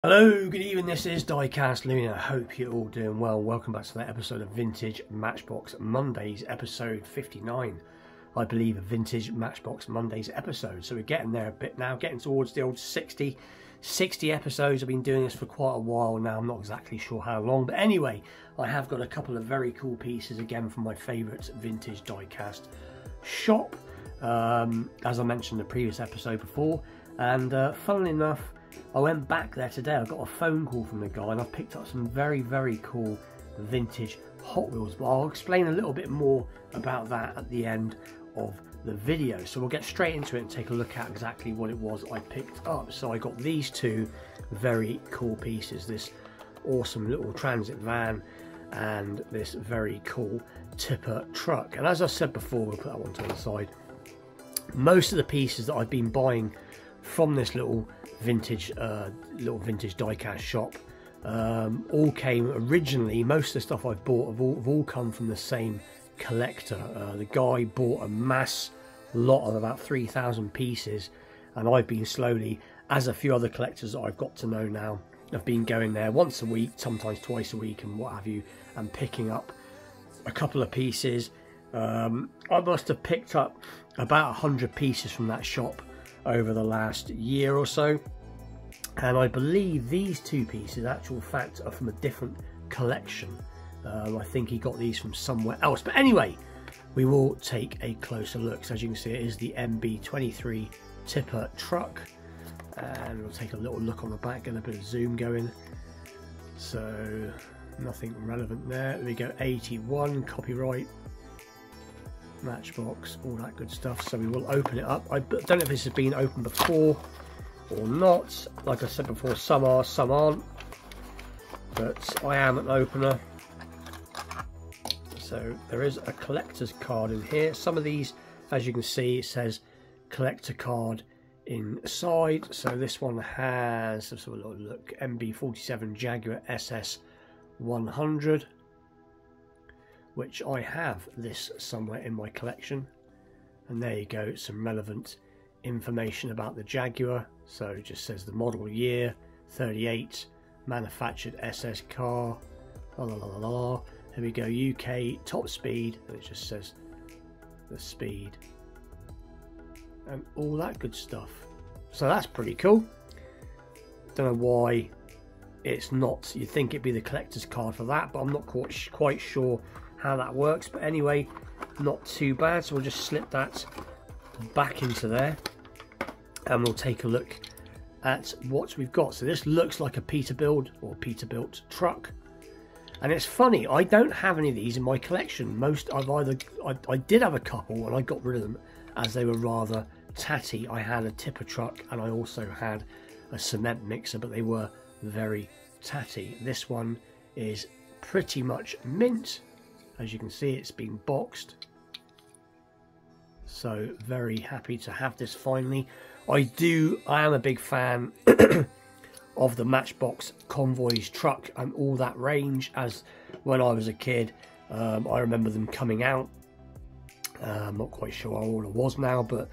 Hello, good evening, this is Diecast Louie and I hope you're all doing well. Welcome back to that episode of Vintage Matchbox Mondays, episode 59. I believe a Vintage Matchbox Mondays episode. So we're getting there a bit now, getting towards the old 60 episodes. I've been doing this for quite a while now, I'm not exactly sure how long. But anyway, I have got a couple of very cool pieces again from my favourite vintage diecast shop. As I mentioned in the previous episode before. And funnily enough, I went back there today. I got a phone call from the guy and I picked up some very cool vintage Hot Wheels, but I'll explain a little bit more about that at the end of the video. So we'll get straight into it and take a look at exactly what it was I picked up. So I got these two very cool pieces, this awesome little transit van and this very cool tipper truck. And as I said before, we'll put that one to the side. Most of the pieces that I've been buying from this little vintage diecast shop all came originally, most of the stuff I've bought have all come from the same collector. The guy bought a mass lot of about 3,000 pieces, and I've been slowly, as a few other collectors that I've got to know now, I've been going there once a week, sometimes twice a week and what have you, and picking up a couple of pieces. I must have picked up about 100 pieces from that shop over the last year or so, and I believe these two pieces, actual fact, are from a different collection. I think he got these from somewhere else, but anyway, we will take a closer look. So as you can see, it is the MB23 tipper truck, and we'll take a little look on the back, get a bit of zoom going. So nothing relevant there. There we go, 81 copyright, matchbox, all that good stuff. So we will open it up. I don't know if this has been opened before or not. Like I said before, some are, some aren't, but I am an opener. So there is a collector's card in here. Some of these, as you can see, it says collector card inside. So this one has, let's have a little look, MB47 Jaguar SS 100, which I have this somewhere in my collection. And there you go, some relevant information about the Jaguar. So it just says the model year, 38, manufactured SS car, la la la la la. Here we go, UK top speed, and it just says the speed and all that good stuff. So that's pretty cool. Don't know why it's not, you'd think it'd be the collector's card for that, but I'm not quite sure how that works. But anyway, not too bad. So we'll just slip that back into there and we'll take a look at what we've got. So this looks like a Peterbilt or Peterbilt truck, and it's funny, I don't have any of these in my collection. Most I did have a couple and I got rid of them as they were rather tatty. I had a tipper truck and I also had a cement mixer, but they were very tatty. This one is pretty much mint. As you can see, it's been boxed. So very happy to have this finally. I am a big fan of the Matchbox Convoys truck and all that range, as when I was a kid, I remember them coming out. I'm not quite sure how old I was now, but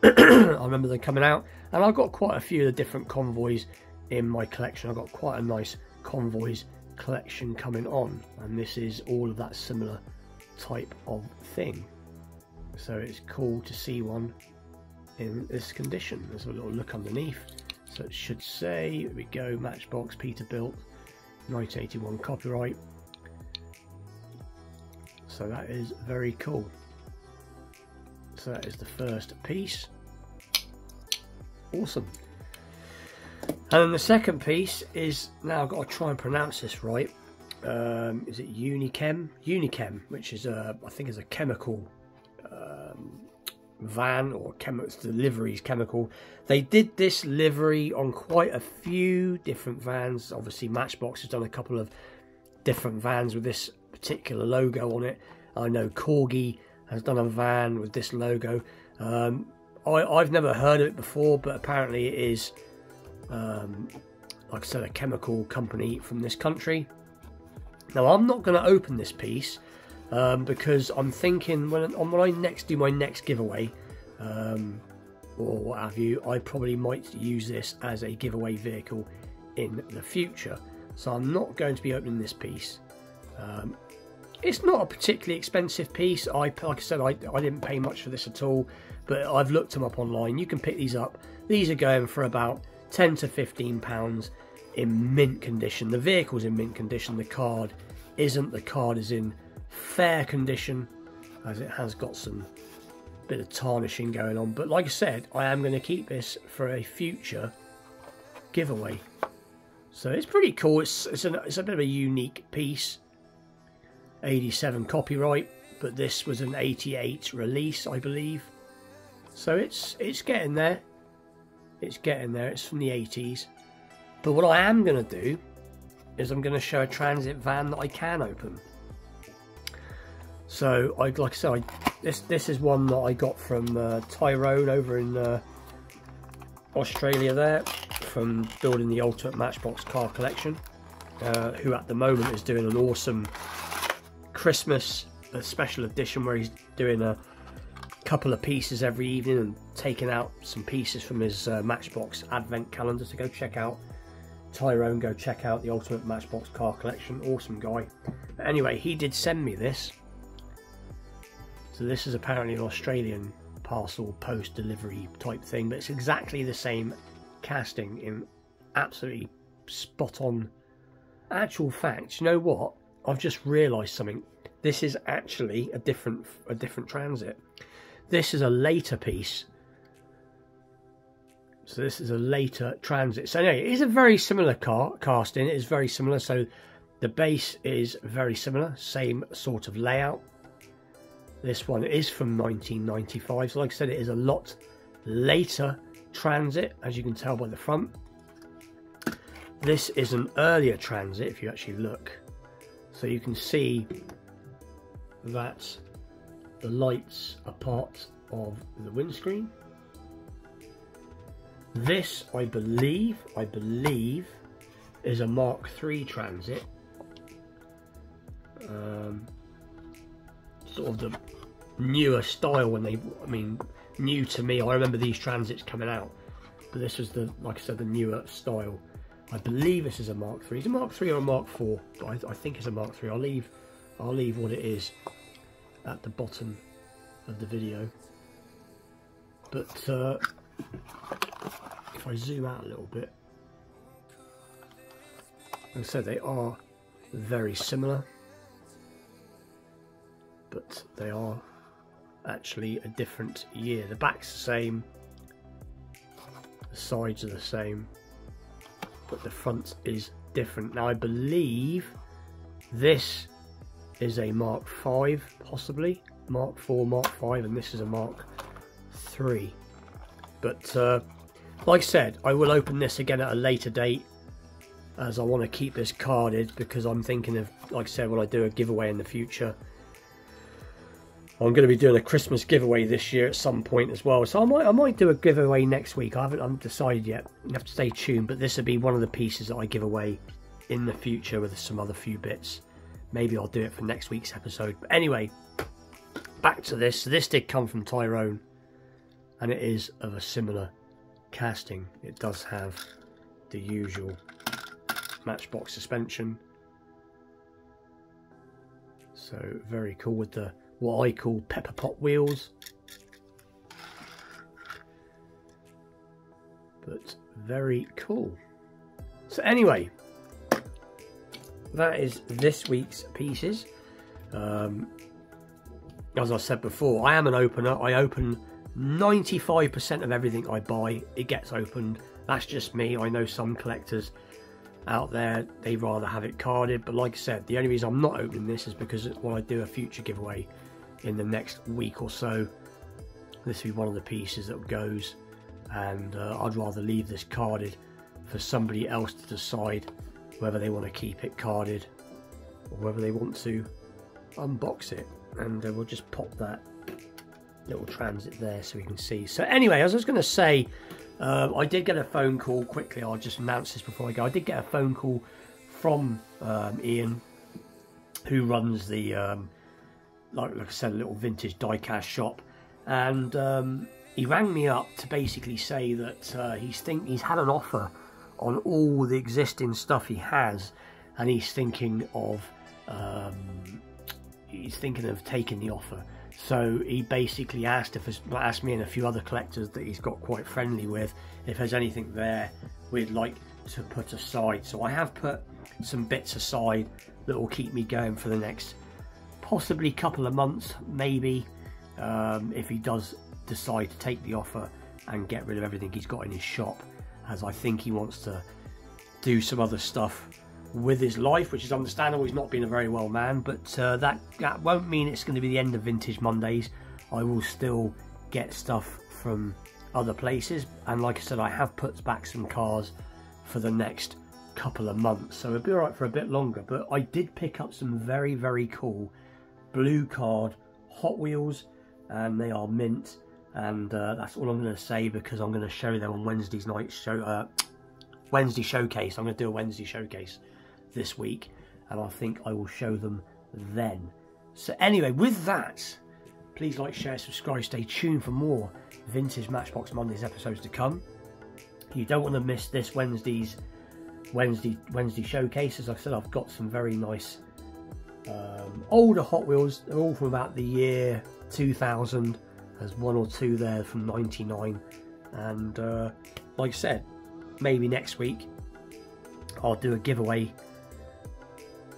I remember them coming out, and I've got quite a few of the different convoys in my collection. I've got quite a nice convoys collection coming on, and this is all of that similar type of thing. So it's cool to see one in this condition. There's a little look underneath, so it should say, here we go, Matchbox Peterbilt 1981 copyright. So that is very cool. So that is the first piece. Awesome. And then the second piece is, now I've got to try and pronounce this right. Is it Unichem? Unichem, which is I think is a chemical van, or the livery is chemical. They did this livery on quite a few different vans. Obviously Matchbox has done a couple of different vans with this particular logo on it. I know Corgi has done a van with this logo. I've never heard of it before, but apparently it is, like I said, a chemical company from this country. Now I'm not going to open this piece because I'm thinking when I next do my next giveaway, or what have you, I probably might use this as a giveaway vehicle in the future. So I'm not going to be opening this piece. It's not a particularly expensive piece. Like I said, I didn't pay much for this at all, but I've looked them up online. You can pick these up. These are going for about £10 to £15 in mint condition. The vehicle's in mint condition. The card isn't. The card is in fair condition, as it has got some bit of tarnishing going on. But like I said, I am going to keep this for a future giveaway. So it's pretty cool. It's a bit of a unique piece. 87 copyright, but this was an 88 release, I believe. So it's getting there. It's getting there. It's from the 80s. But what I am going to do is I'm going to show a transit van that I can open. So like I said, this is one that I got from Tyrone over in Australia there, from building the Ultimate Matchbox car collection, who at the moment is doing an awesome Christmas special edition where he's doing a couple of pieces every evening and taking out some pieces from his Matchbox advent calendar. So go check out Tyrone, go check out the Ultimate Matchbox car collection. Awesome guy. But anyway, he did send me this. So this is apparently an Australian parcel post delivery type thing, but it's exactly the same casting in absolutely spot on. Actual fact, you know what? I've just realised something. This is actually a different transit. This is a later piece. So this is a later transit. So anyway, it is a very similar casting. It is very similar. So the base is very similar. Same sort of layout. This one is from 1995. So like I said, it is a lot later transit, as you can tell by the front. This is an earlier transit, if you actually look. So you can see that the lights are part of the windscreen. This, I believe, is a Mark III transit. Sort of the newer style when they, I mean, new to me. I remember these transits coming out, but this was the, like I said, the newer style. I believe this is a Mark III. Is it a Mark III or a Mark IV? But I think it's a Mark III. I'll leave what it is at the bottom of the video. But if I zoom out a little bit, like I said, they are very similar, but they are actually a different year. The back's the same, the sides are the same, but the front is different. Now I believe this is a Mark V, possibly Mark IV, Mark V, and this is a Mark III. But like I said, I will open this again at a later date, as I want to keep this carded, because I'm thinking of, like I said, when I do a giveaway in the future, I'm going to be doing a Christmas giveaway this year at some point as well. So I might do a giveaway next week. I haven't decided yet. You have to stay tuned. But this will be one of the pieces that I give away in the future with some other few bits. Maybe I'll do it for next week's episode. But anyway, back to this. This did come from Tyrone, and it is of a similar casting. It does have the usual Matchbox suspension. So very cool with the, what I call pepper pot wheels, but very cool. So anyway, that is this week's pieces. As I said before, I am an opener. I open 95% of everything I buy. It gets opened. That's just me. I know some collectors out there, they rather have it carded, but like I said, the only reason I'm not opening this is because when I do a future giveaway in the next week or so, this will be one of the pieces that goes, and I'd rather leave this carded for somebody else to decide whether they want to keep it carded or whether they want to unbox it. And we'll just pop that little transit there so we can see. So anyway, as I was going to say, I did get a phone call quickly. I'll just announce this before I go. I did get a phone call from Ian, who runs the like I said, a little vintage diecast shop, and he rang me up to basically say that he's had an offer on all the existing stuff he has, and he's thinking of taking the offer. So he basically asked me and a few other collectors that he's got quite friendly with if there's anything there we'd like to put aside. So I have put some bits aside that will keep me going for the next possibly couple of months, maybe, if he does decide to take the offer and get rid of everything he's got in his shop, as I think he wants to do some other stuff with his life, which is understandable. He's not been a very well man, but that won't mean it's going to be the end of Vintage Mondays. I will still get stuff from other places, and like I said, I have put back some cars for the next couple of months, so it'll be alright for a bit longer. But I did pick up some very, very cool blue card Hot Wheels, and they are mint, and that's all I'm going to say, because I'm going to show them on Wednesday showcase. I'm going to do a Wednesday showcase this week, and I think I will show them then. So anyway, with that, please like, share, subscribe, stay tuned for more Vintage Matchbox Mondays episodes to come. You don't want to miss this Wednesday showcase. As I said, I've got some very nice older Hot Wheels. They're all from about the year 2000. There's one or two there from 99, and like I said, maybe next week I'll do a giveaway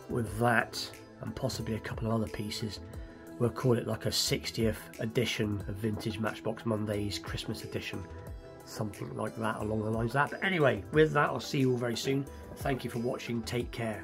with that and possibly a couple of other pieces. We'll call it like a 60th edition of Vintage Matchbox Mondays, Christmas edition, something like that, along the lines of that. But anyway, with that, I'll see you all very soon. Thank you for watching. Take care.